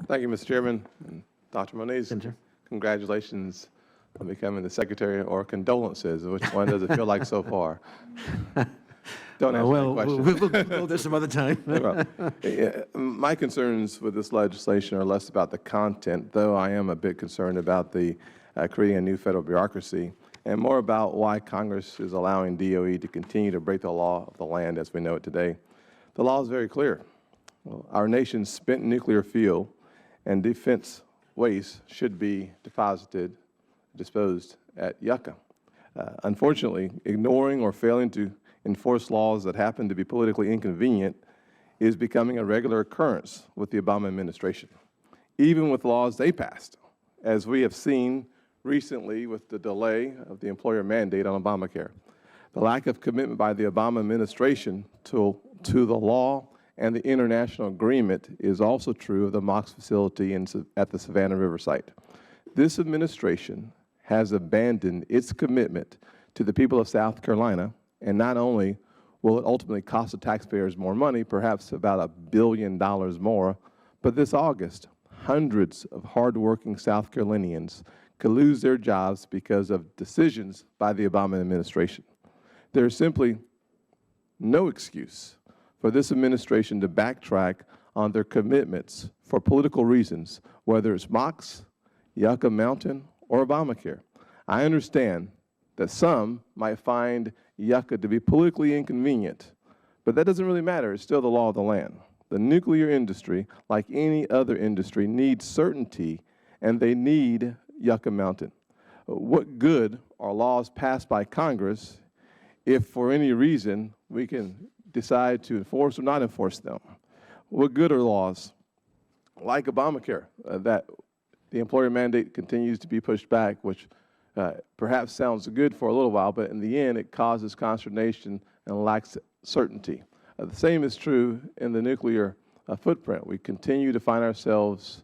Thank you, Mr. Chairman. And Dr. Moniz, Senator. Congratulations on becoming the Secretary, or condolences. Which one does it feel like so far? Don't answer that question. We'll do some other time. Well, my concerns with this legislation are less about the content, though I am a bit concerned about the creating a new federal bureaucracy, and more about why Congress is allowing DOE to continue to break the law of the land as we know it today. The law is very clear. Our nation's spent nuclear fuel and defense waste should be disposed at Yucca. Unfortunately, ignoring or failing to enforce laws that happen to be politically inconvenient is becoming a regular occurrence with the Obama administration, even with laws they passed, as we have seen recently with the delay of the employer mandate on Obamacare. The lack of commitment by the Obama administration to the law and the international agreement is also true of the MOX facility at the Savannah River Site. This administration has abandoned its commitment to the people of South Carolina, and not only will it ultimately cost the taxpayers more money, perhaps about $1 billion more, but this August, hundreds of hardworking South Carolinians could lose their jobs because of decisions by the Obama administration. There is simply no excuse for this administration to backtrack on their commitments for political reasons, whether it's MOX, Yucca Mountain, or Obamacare. I understand that some might find Yucca to be politically inconvenient, but that doesn't really matter. It's still the law of the land. The nuclear industry, like any other industry, needs certainty, and they need Yucca Mountain. What good are laws passed by Congress if for any reason we can decide to enforce or not enforce them? What good are laws like Obamacare that the employer mandate continues to be pushed back, which perhaps sounds good for a little while, but in the end it causes consternation and lacks certainty. The same is true in the nuclear footprint. We continue to find ourselves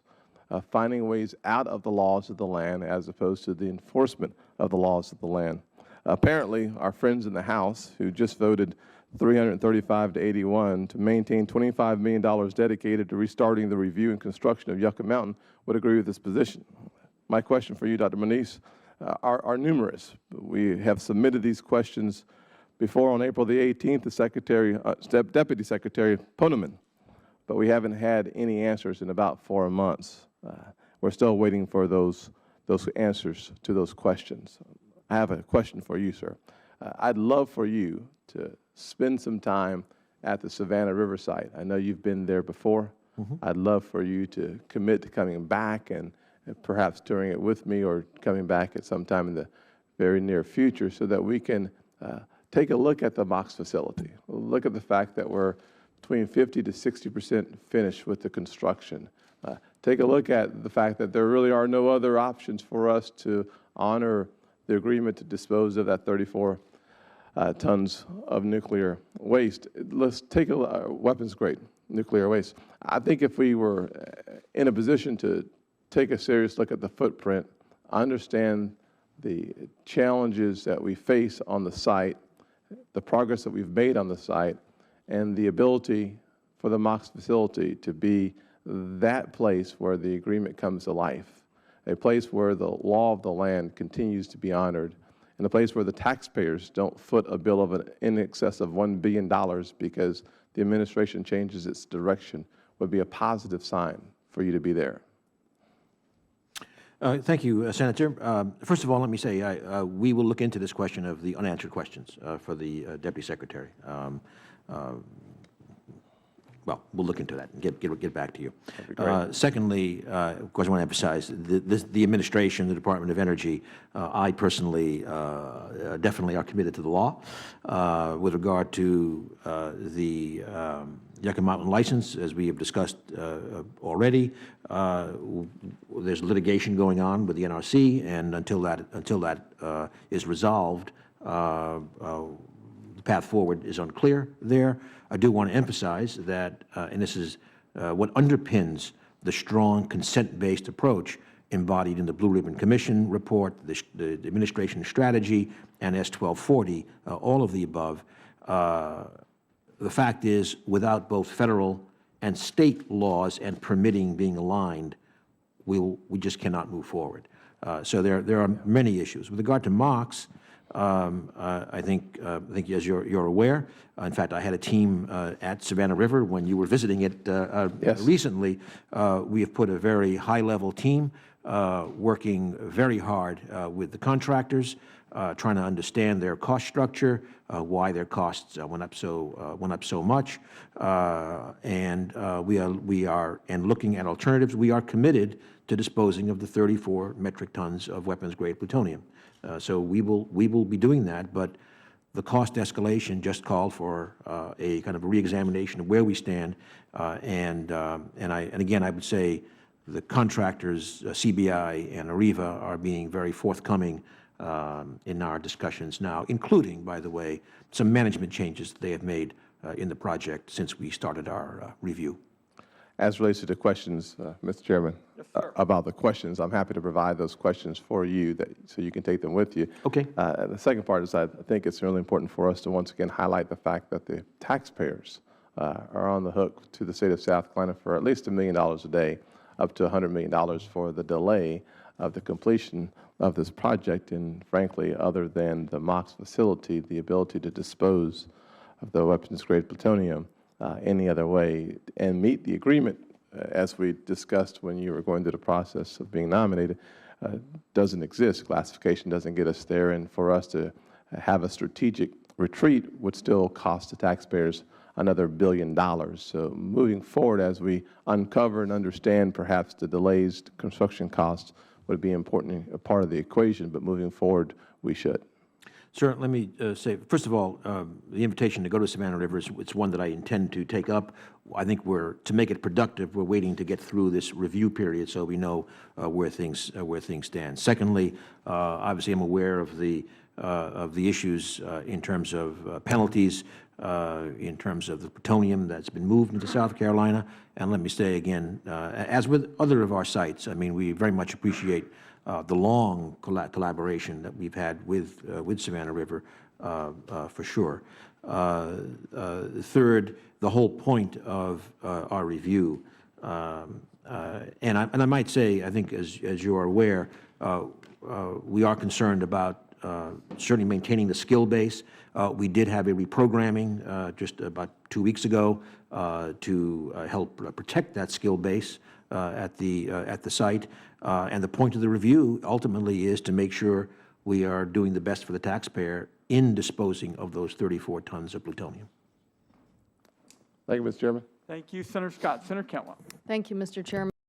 finding ways out of the laws of the land as opposed to the enforcement of the laws of the land. Apparently, our friends in the House, who just voted 335 to 81 to maintain $25 million dedicated to restarting the review and construction of Yucca Mountain, would agree with this position. My question for you, Dr. Moniz, are numerous. We have submitted these questions before on April the 18th to Deputy Secretary Poneman, but we haven't had any answers in about 4 months. We're still waiting for those answers to those questions. I have a question for you, sir. I'd love for you to spend some time at the Savannah River Site. I know you've been there before. I'd love for you to commit to coming back and perhaps touring it with me or coming back at some time in the very near future so that we can take a look at the MOX facility. Look at the fact that we're between 50 to 60% finished with the construction. Take a look at the fact that there really are no other options for us to honor the agreement to dispose of that 34 tons of nuclear waste. Let's take a weapons-grade nuclear waste. I think if we were in a position to take a serious look at the footprint, understand the challenges that we face on the site, the progress that we've made on the site, and the ability for the MOX facility to be that place where the agreement comes to life, a place where the law of the land continues to be honored, and a place where the taxpayers don't foot a bill of in excess of $1 billion because the administration changes its direction, would be a positive sign for you to be there. Thank you, Senator. First of all, let me say we will look into this question of the unanswered questions for the Deputy Secretary. Well, we'll look into that and get back to you. Secondly, of course, I want to emphasize the administration, the Department of Energy, I personally definitely are committed to the law. With regard to the Yucca Mountain license, as we have discussed already, there's litigation going on with the NRC, and until that is resolved, the path forward is unclear there. I do want to emphasize that, and this is what underpins the strong consent-based approach embodied in the Blue Ribbon Commission report, the administration strategy, and S-1240, all of the above. The fact is, without both federal and state laws and permitting being aligned, we just cannot move forward. So there are many issues. With regard to MOX, I think as you're aware, in fact, I had a team at Savannah River when you were visiting it recently. We have put a very high-level team working very hard with the contractors, trying to understand their cost structure, why their costs went up so much, and we are looking at alternatives. We are committed to disposing of the 34 metric tons of weapons-grade plutonium. So we will be doing that, but the cost escalation just called for a kind of a reexamination of where we stand, and again, I would say the contractors, CBI and AREVA, are being very forthcoming in our discussions now, including, by the way, some management changes that they have made in the project since we started our review. As relates to the questions, Mr. Chairman, about the questions, I'm happy to provide those questions for you so you can take them with you. Okay. The second part is I think it's really important for us to once again highlight the fact that the taxpayers are on the hook to the state of South Carolina for at least $1 million a day, up to $100 million for the delay of the completion of this project, and frankly, other than the MOX facility, the ability to dispose of the weapons-grade plutonium any other way and meet the agreement, as we discussed when you were going through the process of being nominated, doesn't exist. Classification doesn't get us there, and for us to have a strategic retreat would still cost the taxpayers another $1 billion. So moving forward, as we uncover and understand perhaps the delays, construction costs would be important, a part of the equation, but moving forward, we should. Sir, let me say, first of all, the invitation to go to Savannah River it's one that I intend to take up. I think to make it productive, we're waiting to get through this review period so we know where things stand. Secondly, obviously I'm aware of the issues in terms of penalties, in terms of the plutonium that's been moved into South Carolina. And let me say again, as with other of our sites, I mean, we very much appreciate the long collaboration that we've had with Savannah River, for sure. Third, the whole point of our review, and I might say, I think as you are aware, we are concerned about certainly maintaining the skill base. We did have a reprogramming just about 2 weeks ago to help protect that skill base at the site. And the point of the review ultimately is to make sure we are doing the best for the taxpayer in disposing of those 34 tons of plutonium. Thank you, Mr. Chairman. Thank you, Senator Scott. Senator Cantwell. Thank you, Mr. Chairman.